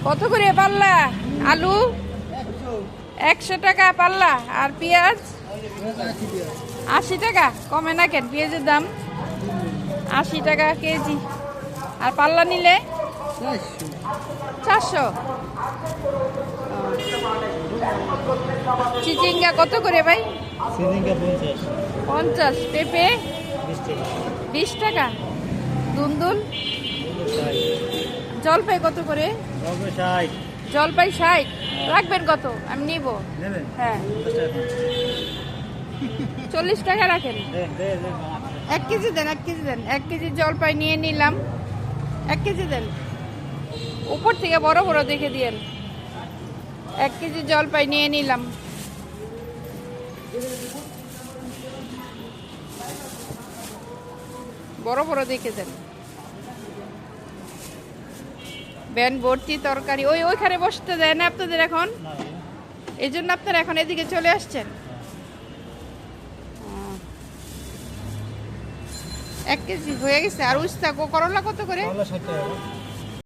কত করে পাল্লা? আলু 100 টাকা পাল্লা। আর পেঁয়াজ 80 টাকা। কমে না কেন? পেঁয়াজের দাম 80 টাকা কেজি। আর পাল্লা নিলে 400। চিচিঙ্গা কত করে ভাই? 50। পেঁপে 20 টাকা। দুন্দুল জলপাই কত করে? জলপাই 60। রাখবেন কত? আমি নিব। হ্যাঁ 40 টাকা রাখেন। 1 কেজি দেন, 1 কেজি দেন। 1 কেজি জলপাই নিয়ে নিলাম। 1 কেজি দেন। উপর থেকে বড় বড় দেখে দিয়েন। 1 কেজি জলপাই নিয়ে নিলাম। বড় বড় দেখে দেন। ব্যান ভর্তি তরকারি। ওইখানে বসতে দেয় না আপনাদের এখন? এই জন্য আপনারা এখন এদিকে চলে আসছেন। 1 কেজি হয়ে গেছে। আর উস্তা করলা কত করে?